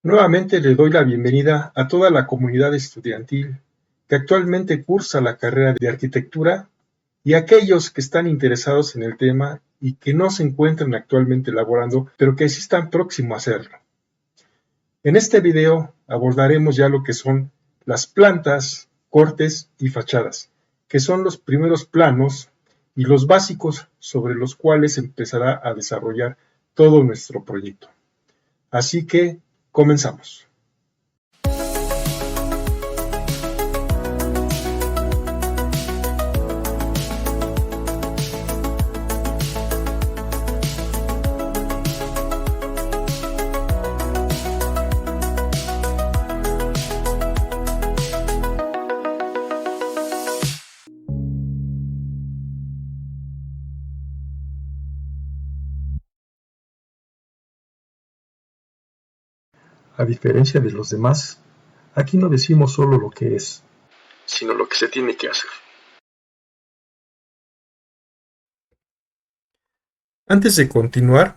Nuevamente le doy la bienvenida a toda la comunidad estudiantil que actualmente cursa la carrera de arquitectura y a aquellos que están interesados en el tema y que no se encuentran actualmente laborando, pero que sí están próximos a hacerlo. En este video abordaremos ya lo que son las plantas, cortes y fachadas, que son los primeros planos y los básicos sobre los cuales empezará a desarrollar todo nuestro proyecto. Así que comenzamos. A diferencia de los demás, aquí no decimos solo lo que es, sino lo que se tiene que hacer. Antes de continuar,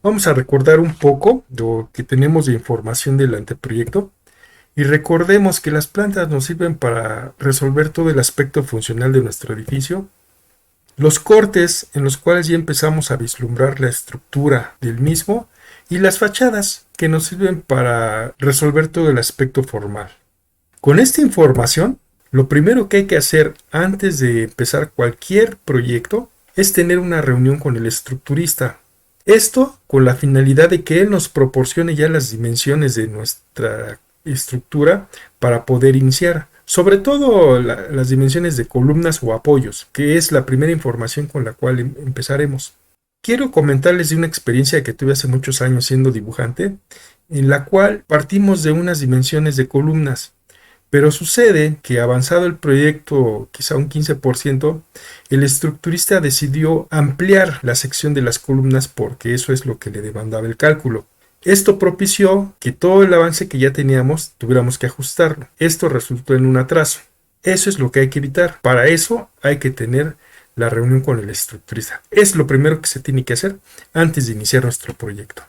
vamos a recordar un poco lo que tenemos de información del anteproyecto y recordemos que las plantas nos sirven para resolver todo el aspecto funcional de nuestro edificio. Los cortes en los cuales ya empezamos a vislumbrar la estructura del mismo y las fachadas que nos sirven para resolver todo el aspecto formal. Con esta información, lo primero que hay que hacer antes de empezar cualquier proyecto es tener una reunión con el estructurista. Esto con la finalidad de que él nos proporcione ya las dimensiones de nuestra estructura para poder iniciar. Sobre todo las dimensiones de columnas o apoyos, que es la primera información con la cual empezaremos. Quiero comentarles de una experiencia que tuve hace muchos años siendo dibujante, en la cual partimos de unas dimensiones de columnas, pero sucede que avanzado el proyecto quizá un 15%, el estructurista decidió ampliar la sección de las columnas porque eso es lo que le demandaba el cálculo. Esto propició que todo el avance que ya teníamos tuviéramos que ajustarlo. Esto resultó en un atraso. Eso es lo que hay que evitar. Para eso hay que tener la reunión con el estructurista. Es lo primero que se tiene que hacer antes de iniciar nuestro proyecto.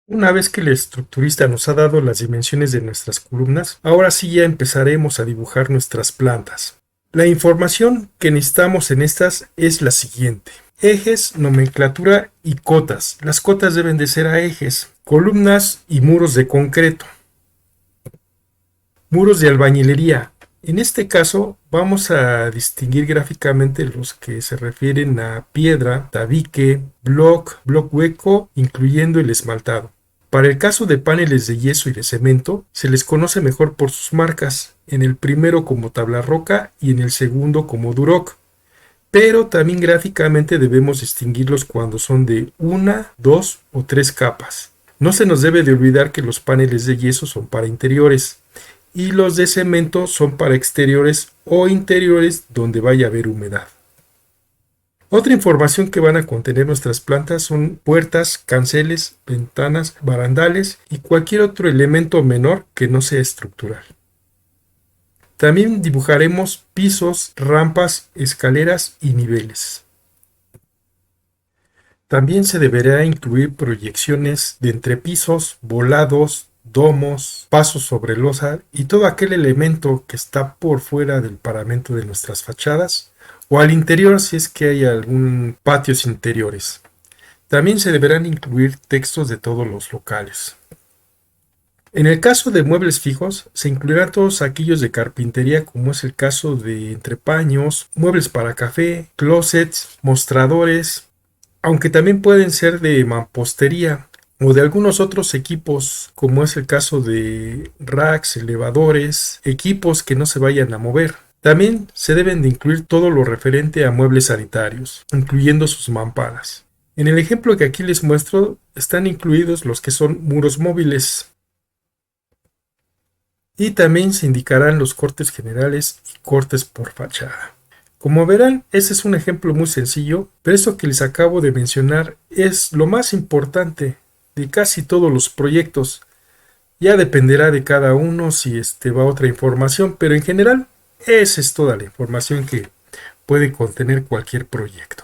Una vez que el estructurista nos ha dado las dimensiones de nuestras columnas, ahora sí ya empezaremos a dibujar nuestras plantas. La información que necesitamos en estas es la siguiente. Ejes, nomenclatura y cotas. Las cotas deben de ser a ejes. Columnas y muros de concreto. Muros de albañilería. En este caso vamos a distinguir gráficamente los que se refieren a piedra, tabique, block hueco, incluyendo el esmaltado. Para el caso de paneles de yeso y de cemento, se les conoce mejor por sus marcas, en el primero como tabla roca y en el segundo como duroc. Pero también gráficamente debemos distinguirlos cuando son de 1, 2 o 3 capas. No se nos debe de olvidar que los paneles de yeso son para interiores y los de cemento son para exteriores o interiores donde vaya a haber humedad. Otra información que van a contener nuestras plantas son puertas, canceles, ventanas, barandales y cualquier otro elemento menor que no sea estructural. También dibujaremos pisos, rampas, escaleras y niveles. También se deberá incluir proyecciones de entrepisos, volados, domos, pasos sobre losa y todo aquel elemento que está por fuera del paramento de nuestras fachadas o al interior si es que hay algún patios interiores. También se deberán incluir textos de todos los locales. En el caso de muebles fijos, se incluirán todos aquellos de carpintería como es el caso de entrepaños, muebles para café, closets, mostradores, aunque también pueden ser de mampostería o de algunos otros equipos como es el caso de racks, elevadores, equipos que no se vayan a mover. También se deben de incluir todo lo referente a muebles sanitarios, incluyendo sus mamparas. En el ejemplo que aquí les muestro están incluidos los que son muros móviles. Y también se indicarán los cortes generales y cortes por fachada. Como verán, ese es un ejemplo muy sencillo, pero esto que les acabo de mencionar es lo más importante de casi todos los proyectos. Ya dependerá de cada uno si va otra información, pero en general esa es toda la información que puede contener cualquier proyecto.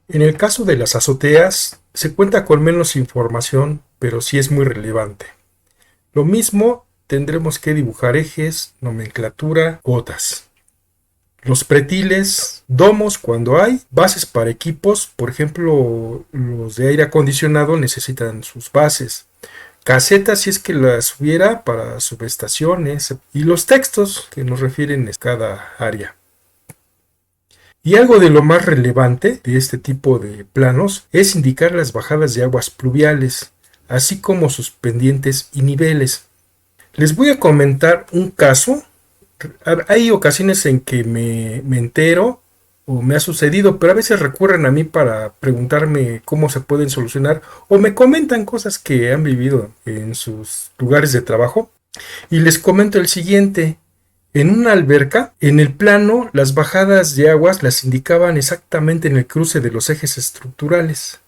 En el caso de las azoteas, se cuenta con menos información, pero sí es muy relevante. Lo mismo, tendremos que dibujar ejes, nomenclatura, gotas. Los pretiles, domos cuando hay, bases para equipos, por ejemplo, los de aire acondicionado necesitan sus bases. Casetas si es que las hubiera para subestaciones y los textos que nos refieren a cada área. Y algo de lo más relevante de este tipo de planos es indicar las bajadas de aguas pluviales, así como sus pendientes y niveles. Les voy a comentar un caso. Hay ocasiones en que me entero o me ha sucedido, pero a veces recurren a mí para preguntarme cómo se pueden solucionar o me comentan cosas que han vivido en sus lugares de trabajo. Y les comento el siguiente. En una alberca, en el plano, las bajadas de aguas las indicaban exactamente en el cruce de los ejes estructurales.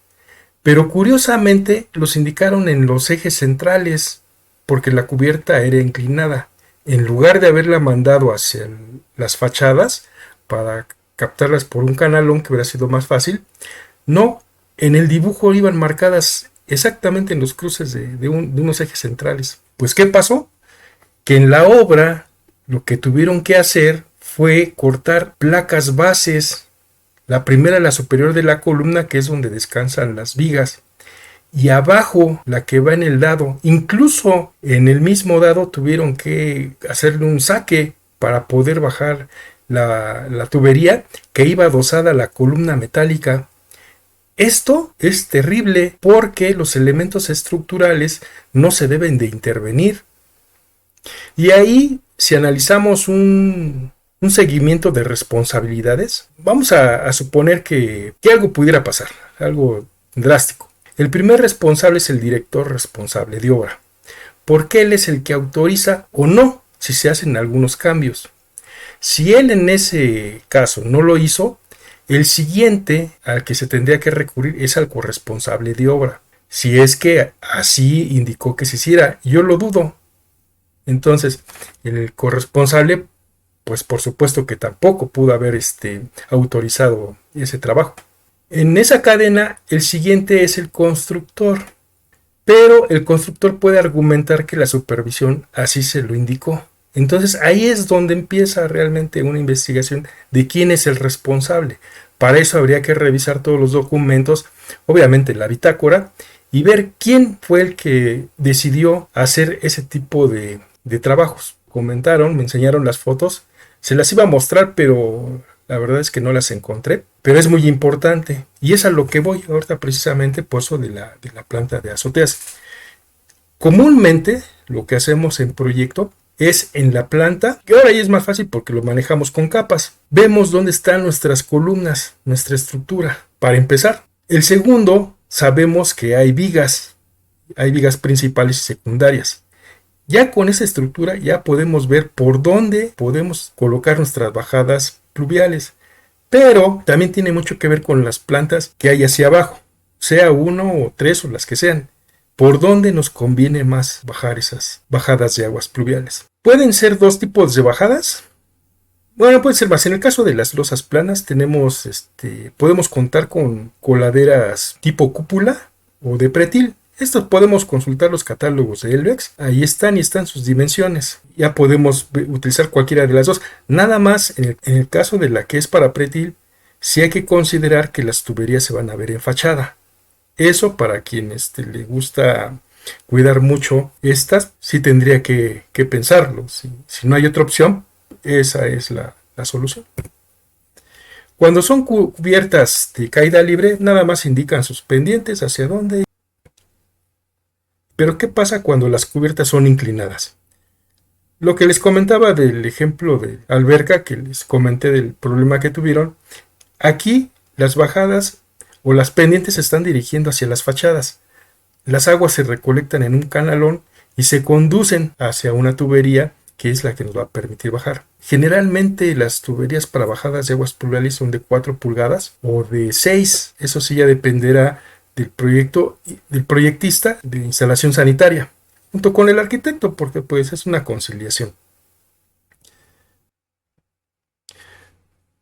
Pero curiosamente los indicaron en los ejes centrales, porque la cubierta era inclinada. En lugar de haberla mandado hacia las fachadas para captarlas por un canalón que hubiera sido más fácil, no, en el dibujo iban marcadas exactamente en los cruces de unos ejes centrales. Pues ¿qué pasó? Que en la obra lo que tuvieron que hacer fue cortar placas bases. La primera, la superior de la columna, que es donde descansan las vigas, y abajo la que va en el dado. Incluso en el mismo dado tuvieron que hacerle un saque para poder bajar la tubería que iba adosada a la columna metálica. Esto es terrible porque los elementos estructurales no se deben de intervenir. Y ahí, si analizamos un seguimiento de responsabilidades, vamos a suponer que algo pudiera pasar, algo drástico. El primer responsable es el director responsable de obra, porque él es el que autoriza o no si se hacen algunos cambios. Si él en ese caso no lo hizo, el siguiente al que se tendría que recurrir es al corresponsable de obra. Si es que así indicó que se hiciera, yo lo dudo. Entonces, el corresponsable, pues por supuesto que tampoco pudo haber autorizado ese trabajo. En esa cadena, el siguiente es el constructor, pero el constructor puede argumentar que la supervisión así se lo indicó. Entonces ahí es donde empieza realmente una investigación de quién es el responsable. Para eso habría que revisar todos los documentos, obviamente la bitácora, y ver quién fue el que decidió hacer ese tipo de trabajos. Comentaron, me enseñaron las fotos, se las iba a mostrar, pero la verdad es que no las encontré. Pero es muy importante, y es a lo que voy ahorita precisamente por eso de la planta de azoteas. Comúnmente lo que hacemos en proyecto es en la planta, que ahora ya es más fácil porque lo manejamos con capas. Vemos dónde están nuestras columnas, nuestra estructura, para empezar. El segundo, sabemos que hay vigas principales y secundarias. Ya con esa estructura ya podemos ver por dónde podemos colocar nuestras bajadas pluviales. Pero también tiene mucho que ver con las plantas que hay hacia abajo, sea uno o tres o las que sean. ¿Por dónde nos conviene más bajar esas bajadas de aguas pluviales? Pueden ser dos tipos de bajadas. Bueno, puede ser más. En el caso de las losas planas podemos contar con coladeras tipo cúpula o de pretil. Estos podemos consultar los catálogos de Elvex. Ahí están y están sus dimensiones. Ya podemos utilizar cualquiera de las dos. Nada más en el caso de la que es para pretil, sí hay que considerar que las tuberías se van a ver en fachada. Eso para quien le gusta cuidar mucho estas, sí tendría que pensarlo. Si no hay otra opción, esa es la solución. Cuando son cubiertas de caída libre, nada más indican sus pendientes hacia dónde. Pero ¿qué pasa cuando las cubiertas son inclinadas? Lo que les comentaba del ejemplo de alberca, que les comenté del problema que tuvieron, aquí las bajadas o las pendientes se están dirigiendo hacia las fachadas. Las aguas se recolectan en un canalón y se conducen hacia una tubería que es la que nos va a permitir bajar. Generalmente las tuberías para bajadas de aguas pluviales son de 4 pulgadas o de 6. Eso sí ya dependerá del proyecto, del proyectista de instalación sanitaria, junto con el arquitecto, porque pues es una conciliación.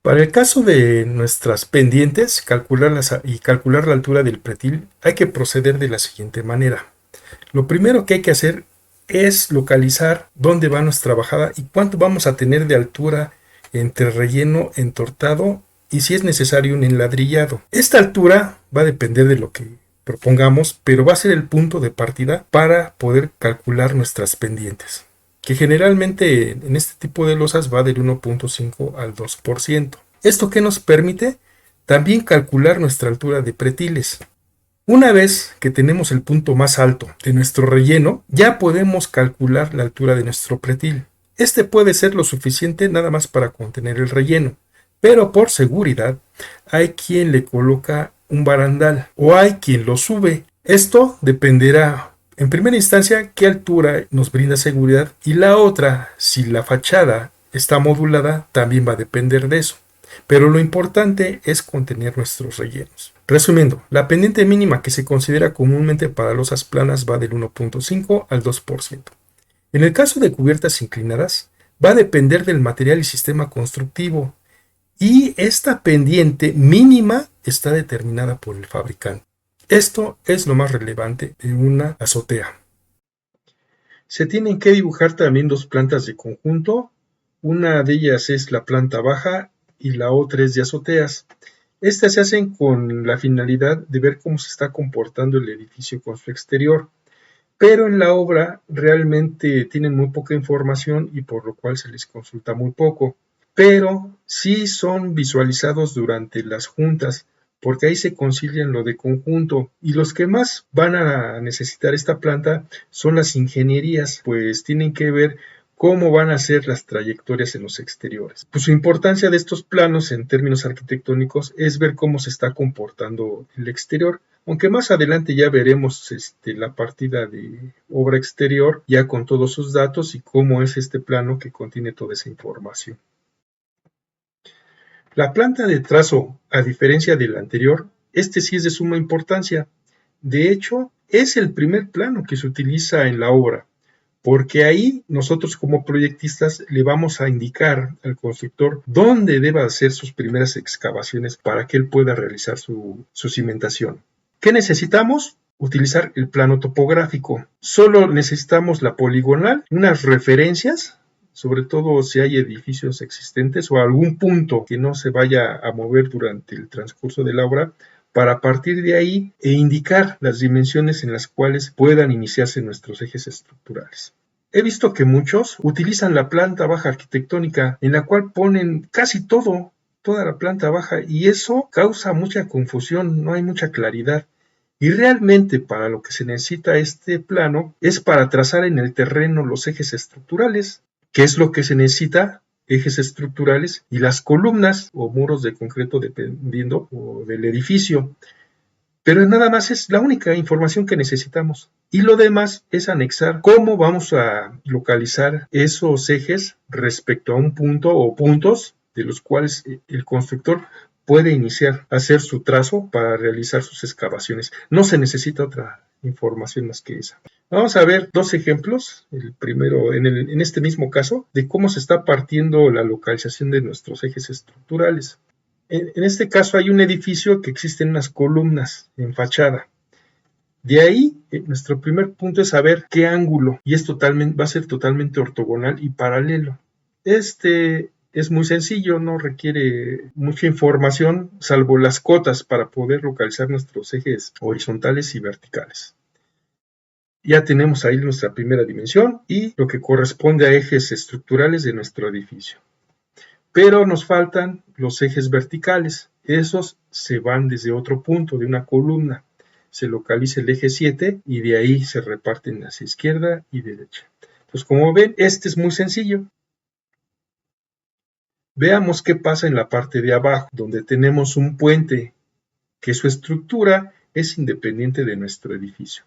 Para el caso de nuestras pendientes, calcular la altura del pretil, hay que proceder de la siguiente manera. Lo primero que hay que hacer es localizar dónde va nuestra bajada y cuánto vamos a tener de altura entre relleno entortado y si es necesario un enladrillado. Esta altura va a depender de lo que propongamos, pero va a ser el punto de partida para poder calcular nuestras pendientes, que generalmente en este tipo de losas va del 1.5 al 2%. ¿Esto qué nos permite? También calcular nuestra altura de pretiles. Una vez que tenemos el punto más alto de nuestro relleno, ya podemos calcular la altura de nuestro pretil. Este puede ser lo suficiente nada más para contener el relleno, pero por seguridad hay quien le coloca un barandal o hay quien lo sube. Esto dependerá en primera instancia qué altura nos brinda seguridad y la otra, si la fachada está modulada, también va a depender de eso. Pero lo importante es contener nuestros rellenos. Resumiendo, la pendiente mínima que se considera comúnmente para losas planas va del 1.5 al 2%. En el caso de cubiertas inclinadas, va a depender del material y sistema constructivo, y esta pendiente mínima está determinada por el fabricante. Esto es lo más relevante de una azotea. Se tienen que dibujar también dos plantas de conjunto. Una de ellas es la planta baja y la otra es de azoteas. Estas se hacen con la finalidad de ver cómo se está comportando el edificio con su exterior, pero en la obra realmente tienen muy poca información y por lo cual se les consulta muy poco, pero sí son visualizados durante las juntas, porque ahí se concilian lo de conjunto, y los que más van a necesitar esta planta son las ingenierías, pues tienen que ver cómo van a ser las trayectorias en los exteriores. Pues su importancia de estos planos en términos arquitectónicos es ver cómo se está comportando el exterior, aunque más adelante ya veremos la partida de obra exterior ya con todos sus datos y cómo es este plano que contiene toda esa información. La planta de trazo, a diferencia del anterior, este sí es de suma importancia. De hecho, es el primer plano que se utiliza en la obra, porque ahí nosotros como proyectistas le vamos a indicar al constructor dónde deba hacer sus primeras excavaciones para que él pueda realizar su cimentación. ¿Qué necesitamos? Utilizar el plano topográfico. Solo necesitamos la poligonal, unas referencias, sobre todo si hay edificios existentes o algún punto que no se vaya a mover durante el transcurso de la obra, para partir de ahí e indicar las dimensiones en las cuales puedan iniciarse nuestros ejes estructurales. He visto que muchos utilizan la planta baja arquitectónica, en la cual ponen casi todo, toda la planta baja, y eso causa mucha confusión, no hay mucha claridad. Y realmente para lo que se necesita este plano es para trazar en el terreno los ejes estructurales. ¿Qué es lo que se necesita? Ejes estructurales y las columnas o muros de concreto dependiendo del edificio. Pero nada más es la única información que necesitamos. Y lo demás es anexar cómo vamos a localizar esos ejes respecto a un punto o puntos de los cuales el constructor puede iniciar a hacer su trazo para realizar sus excavaciones. No se necesita otra información más que esa. Vamos a ver dos ejemplos, el primero en este mismo caso, de cómo se está partiendo la localización de nuestros ejes estructurales. En este caso hay un edificio que existen unas columnas en fachada. De ahí, nuestro primer punto es saber qué ángulo, y va a ser totalmente ortogonal y paralelo. Este es muy sencillo, no requiere mucha información, salvo las cotas para poder localizar nuestros ejes horizontales y verticales. Ya tenemos ahí nuestra primera dimensión y lo que corresponde a ejes estructurales de nuestro edificio. Pero nos faltan los ejes verticales. Esos se van desde otro punto, de una columna. Se localiza el eje 7 y de ahí se reparten hacia izquierda y derecha. Pues como ven, este es muy sencillo. Veamos qué pasa en la parte de abajo, donde tenemos un puente, que su estructura es independiente de nuestro edificio.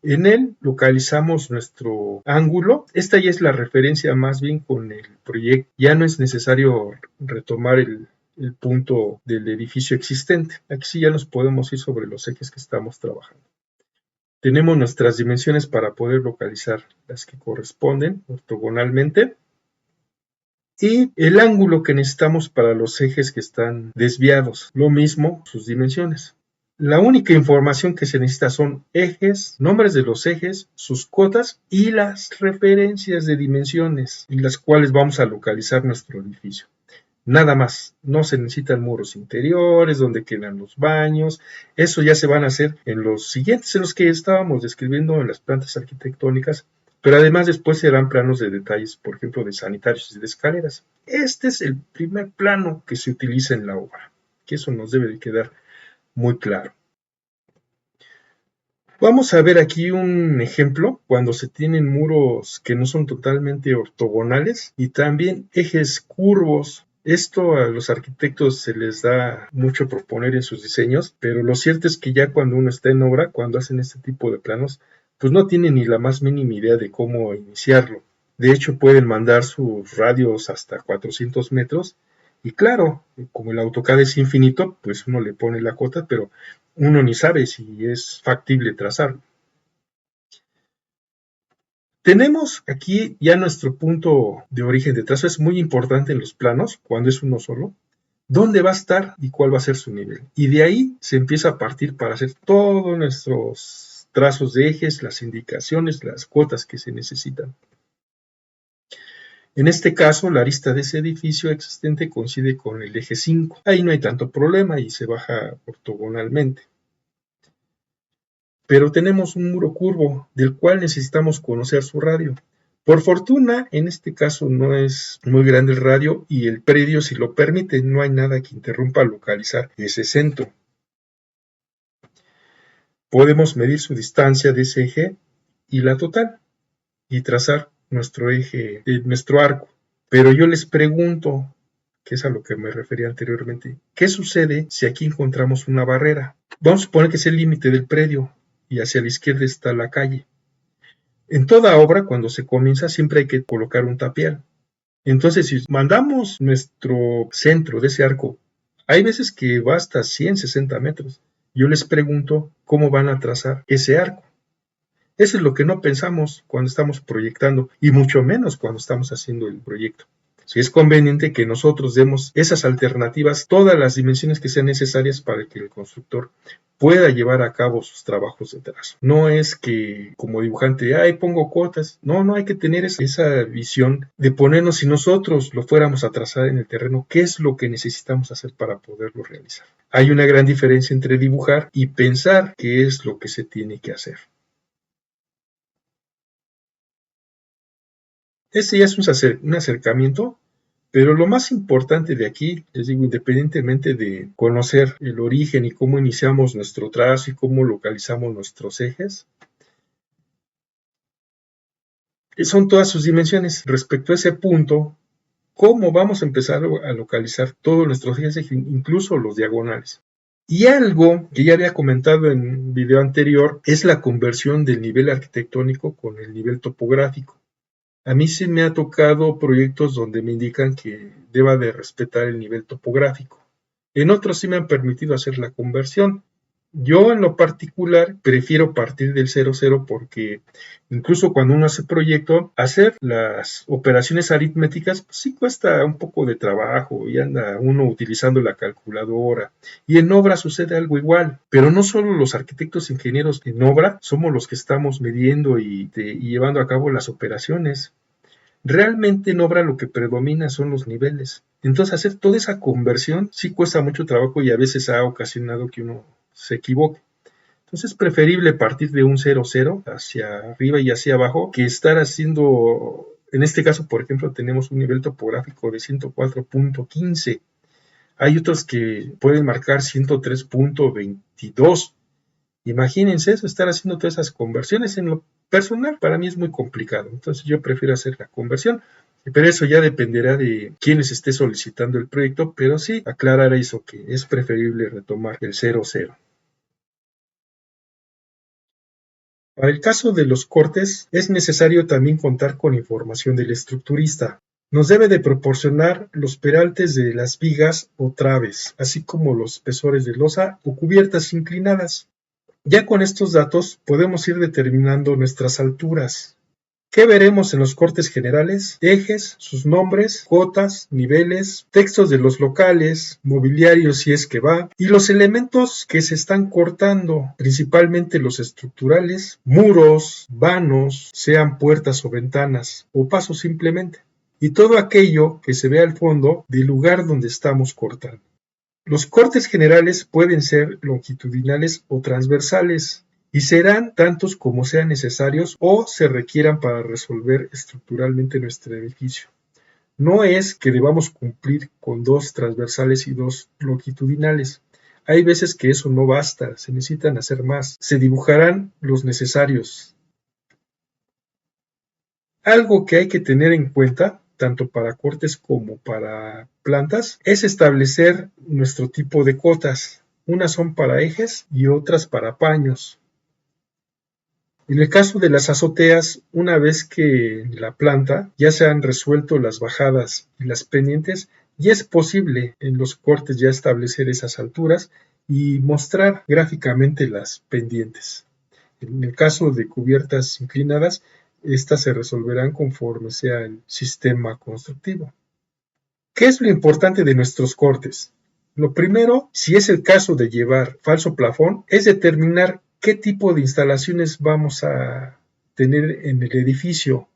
En él localizamos nuestro ángulo. Esta ya es la referencia más bien con el proyecto. Ya no es necesario retomar el punto del edificio existente. Aquí sí ya nos podemos ir sobre los ejes que estamos trabajando. Tenemos nuestras dimensiones para poder localizar las que corresponden ortogonalmente. y el ángulo que necesitamos para los ejes que están desviados. Lo mismo sus dimensiones. La única información que se necesita son ejes, nombres de los ejes, sus cotas y las referencias de dimensiones en las cuales vamos a localizar nuestro edificio. Nada más, no se necesitan muros interiores, donde quedan los baños, eso ya se van a hacer en los siguientes, en los que estábamos describiendo en las plantas arquitectónicas, pero además después serán planos de detalles, por ejemplo, de sanitarios y de escaleras. Este es el primer plano que se utiliza en la obra, que eso nos debe de quedar muy claro. Vamos a ver aquí un ejemplo cuando se tienen muros que no son totalmente ortogonales y también ejes curvos. Esto a los arquitectos se les da mucho proponer en sus diseños, pero lo cierto es que ya cuando uno está en obra, cuando hacen este tipo de planos, pues no tienen ni la más mínima idea de cómo iniciarlo. De hecho, pueden mandar sus radios hasta 400 metros y claro, como el AutoCAD es infinito, pues uno le pone la cota, pero uno ni sabe si es factible trazarlo. Tenemos aquí ya nuestro punto de origen de trazo, es muy importante en los planos, cuando es uno solo, dónde va a estar y cuál va a ser su nivel. Y de ahí se empieza a partir para hacer todos nuestros trazos de ejes, las indicaciones, las cuotas que se necesitan. En este caso, la arista de ese edificio existente coincide con el eje 5. Ahí no hay tanto problema y se baja ortogonalmente. Pero tenemos un muro curvo del cual necesitamos conocer su radio. Por fortuna, en este caso no es muy grande el radio y el predio, si lo permite, no hay nada que interrumpa localizar ese centro. Podemos medir su distancia de ese eje y la total y trazar nuestro eje, nuestro arco. Pero yo les pregunto, que es a lo que me refería anteriormente, ¿qué sucede si aquí encontramos una barrera? Vamos a suponer que es el límite del predio y hacia la izquierda está la calle. En toda obra, cuando se comienza, siempre hay que colocar un tapial. Entonces, si mandamos nuestro centro de ese arco, hay veces que va hasta 160 metros. Yo les pregunto cómo van a trazar ese arco. Eso es lo que no pensamos cuando estamos proyectando y mucho menos cuando estamos haciendo el proyecto. Si es conveniente que nosotros demos esas alternativas, todas las dimensiones que sean necesarias para que el constructor pueda llevar a cabo sus trabajos de trazo. No es que como dibujante, pongo cuotas. No, no hay que tener esa visión de ponernos, si nosotros lo fuéramos a trazar en el terreno, qué es lo que necesitamos hacer para poderlo realizar. Hay una gran diferencia entre dibujar y pensar qué es lo que se tiene que hacer. Este ya es un acercamiento, pero lo más importante de aquí, les digo, independientemente de conocer el origen y cómo iniciamos nuestro trazo y cómo localizamos nuestros ejes, son todas sus dimensiones. Respecto a ese punto, cómo vamos a empezar a localizar todos nuestros ejes, incluso los diagonales. Y algo que ya había comentado en un video anterior es la conversión del nivel arquitectónico con el nivel topográfico. A mí sí me ha tocado proyectos donde me indican que deba de respetar el nivel topográfico. En otros sí me han permitido hacer la conversión. Yo en lo particular prefiero partir del 00 porque incluso cuando uno hace proyecto, hacer las operaciones aritméticas pues sí cuesta un poco de trabajo y anda uno utilizando la calculadora. Y en obra sucede algo igual, pero no solo los arquitectos e ingenieros en obra somos los que estamos midiendo y llevando a cabo las operaciones. Realmente en obra lo que predomina son los niveles. Entonces hacer toda esa conversión sí cuesta mucho trabajo y a veces ha ocasionado que uno se equivoque. Entonces es preferible partir de un 0,0 hacia arriba y hacia abajo que estar haciendo, en este caso por ejemplo tenemos un nivel topográfico de 104.15. Hay otros que pueden marcar 103.22. Imagínense eso, estar haciendo todas esas conversiones. En lo personal para mí es muy complicado, entonces yo prefiero hacer la conversión, pero eso ya dependerá de quienes esté solicitando el proyecto, pero sí aclarar eso, que es preferible retomar el 00. Para el caso de los cortes, es necesario también contar con información del estructurista. Nos debe de proporcionar los peraltes de las vigas o traves, así como los espesores de losa o cubiertas inclinadas. Ya con estos datos podemos ir determinando nuestras alturas. ¿Qué veremos en los cortes generales? Ejes, sus nombres, cotas, niveles, textos de los locales, mobiliario si es que va, y los elementos que se están cortando, principalmente los estructurales, muros, vanos, sean puertas o ventanas, o pasos simplemente, y todo aquello que se ve al fondo del lugar donde estamos cortando. Los cortes generales pueden ser longitudinales o transversales y serán tantos como sean necesarios o se requieran para resolver estructuralmente nuestro edificio. No es que debamos cumplir con 2 transversales y 2 longitudinales. Hay veces que eso no basta, se necesitan hacer más. Se dibujarán los necesarios. Algo que hay que tener en cuenta, tanto para cortes como para plantas, es establecer nuestro tipo de cotas. Unas son para ejes y otras para paños. En el caso de las azoteas, una vez que la planta ya se han resuelto las bajadas y las pendientes, ya es posible en los cortes ya establecer esas alturas y mostrar gráficamente las pendientes. En el caso de cubiertas inclinadas, estas se resolverán conforme sea el sistema constructivo. ¿Qué es lo importante de nuestros cortes? Lo primero, si es el caso de llevar falso plafón, es determinar qué tipo de instalaciones vamos a tener en el edificio.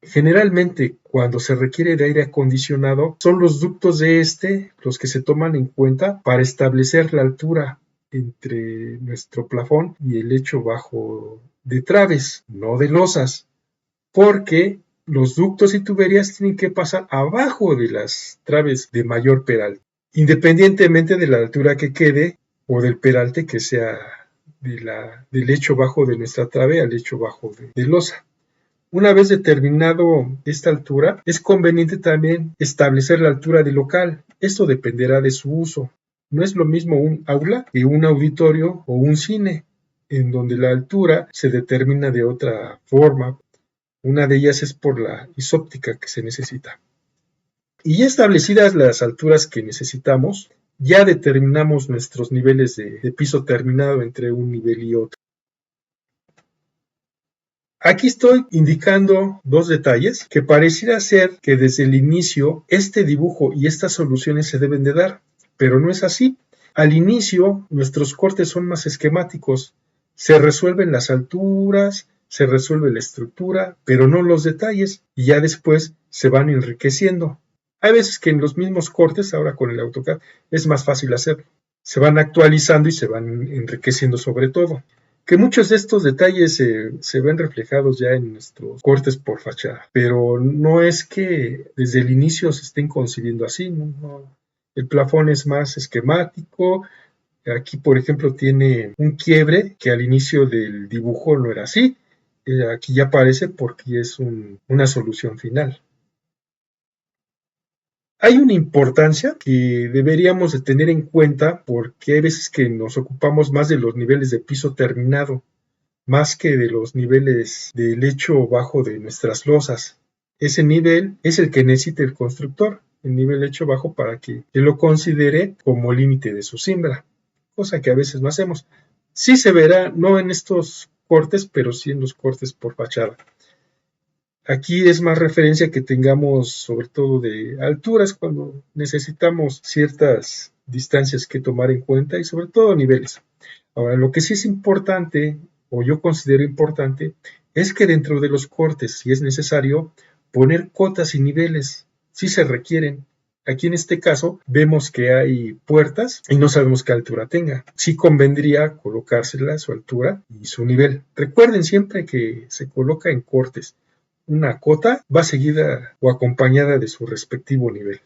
Generalmente, cuando se requiere de aire acondicionado, son los ductos de los que se toman en cuenta para establecer la altura entre nuestro plafón y el lecho bajo de traves, no de losas, porque los ductos y tuberías tienen que pasar abajo de las traves de mayor peralte, independientemente de la altura que quede o del peralte que sea del lecho bajo de nuestra trave al lecho bajo de losa. Una vez determinado esta altura, es conveniente también establecer la altura del local. Esto dependerá de su uso. No es lo mismo un aula que un auditorio o un cine, en donde la altura se determina de otra forma. Una de ellas es por la isóptica que se necesita. Y ya establecidas las alturas que necesitamos, ya determinamos nuestros niveles de piso terminado entre un nivel y otro. Aquí estoy indicando 2 detalles que pareciera ser que desde el inicio este dibujo y estas soluciones se deben de dar, pero no es así. Al inicio nuestros cortes son más esquemáticos, se resuelven las alturas, se resuelve la estructura, pero no los detalles, y ya después se van enriqueciendo. Hay veces que en los mismos cortes, ahora con el AutoCAD, es más fácil hacerlo. Se van actualizando y se van enriqueciendo sobre todo. Que muchos de estos detalles se ven reflejados ya en nuestros cortes por fachada, pero no es que desde el inicio se estén concibiendo así, ¿no? El plafón es más esquemático. Aquí, por ejemplo, tiene un quiebre que al inicio del dibujo no era así. Aquí ya aparece porque es una solución final. Hay una importancia que deberíamos de tener en cuenta porque hay veces que nos ocupamos más de los niveles de piso terminado, más que de los niveles de lecho bajo de nuestras losas. Ese nivel es el que necesita el constructor, el nivel lecho bajo, para que lo considere como límite de su cimbra, cosa que a veces no hacemos. Sí se verá, no en estos cortes, pero sí en los cortes por fachada. Aquí es más referencia que tengamos sobre todo de alturas cuando necesitamos ciertas distancias que tomar en cuenta y sobre todo niveles. Ahora, lo que sí es importante, o yo considero importante, es que dentro de los cortes, si es necesario, poner cotas y niveles, si se requieren. Aquí en este caso vemos que hay puertas y no sabemos qué altura tenga. Sí convendría colocársela su altura y su nivel. Recuerden siempre que se coloca en cortes. Una cota va seguida o acompañada de su respectivo nivel.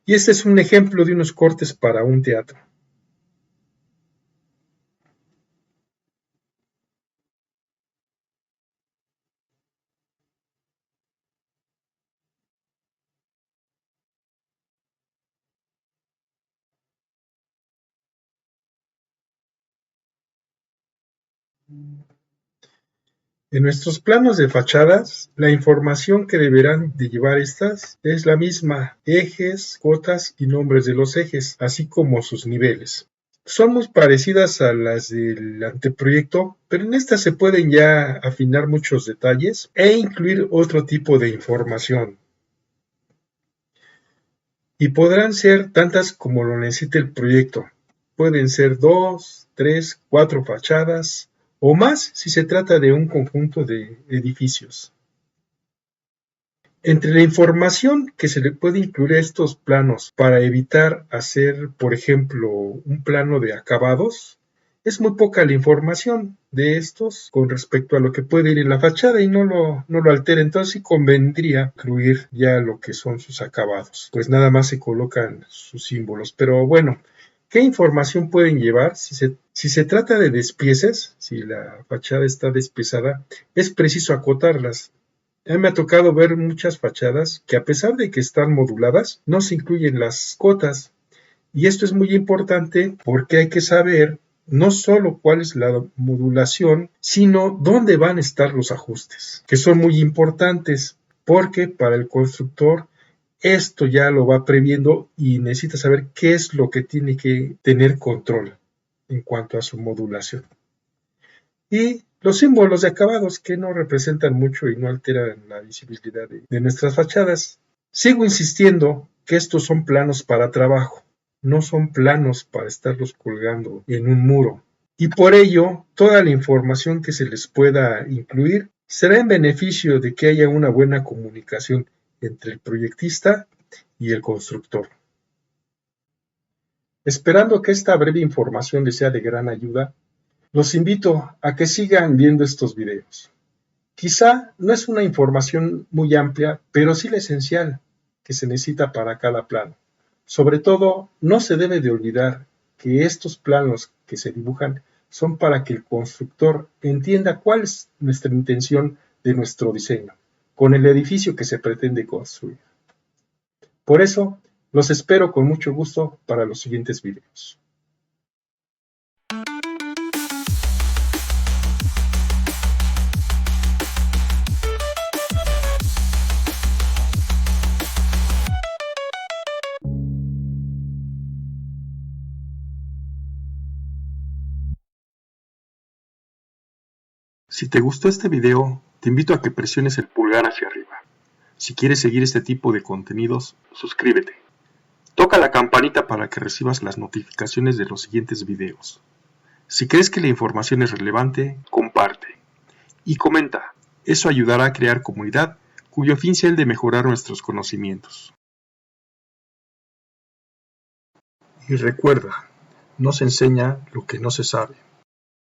Y este es un ejemplo de unos cortes para un teatro. En nuestros planos de fachadas, la información que deberán de llevar estas es la misma: ejes, cotas y nombres de los ejes, así como sus niveles. son muy parecidas a las del anteproyecto, pero en esta se pueden ya afinar muchos detalles e incluir otro tipo de información. Y podrán ser tantas como lo necesite el proyecto. Pueden ser 2, 3, 4 fachadas o más si se trata de un conjunto de edificios. Entre la información que se le puede incluir a estos planos para evitar hacer, por ejemplo, un plano de acabados, es muy poca la información de estos con respecto a lo que puede ir en la fachada y no lo altera. Entonces sí convendría incluir ya lo que son sus acabados, pues nada más se colocan sus símbolos. Pero bueno, ¿qué información pueden llevar? Si se trata de despieces, si la fachada está despiezada, es preciso acotarlas. A mí me ha tocado ver muchas fachadas que a pesar de que están moduladas, no se incluyen las cotas. Y esto es muy importante porque hay que saber no solo cuál es la modulación, sino dónde van a estar los ajustes, que son muy importantes porque para el constructor esto ya lo va previendo y necesita saber qué es lo que tiene que tener control en cuanto a su modulación. Y los símbolos de acabados que no representan mucho y no alteran la visibilidad de nuestras fachadas. Sigo insistiendo que estos son planos para trabajo, no son planos para estarlos colgando en un muro. Y por ello, toda la información que se les pueda incluir será en beneficio de que haya una buena comunicación entre el proyectista y el constructor. Esperando que esta breve información les sea de gran ayuda, los invito a que sigan viendo estos videos. Quizá no es una información muy amplia, pero sí la esencial que se necesita para cada plano. Sobre todo, no se debe de olvidar que estos planos que se dibujan son para que el constructor entienda cuál es nuestra intención de nuestro diseño, con el edificio que se pretende construir. Por eso, los espero con mucho gusto para los siguientes videos. Si te gustó este video, te invito a que presiones el pulgar hacia arriba. Si quieres seguir este tipo de contenidos, suscríbete. Toca la campanita para que recibas las notificaciones de los siguientes videos. Si crees que la información es relevante, comparte. Y comenta. Eso ayudará a crear comunidad cuyo fin sea el de mejorar nuestros conocimientos. Y recuerda, no se enseña lo que no se sabe.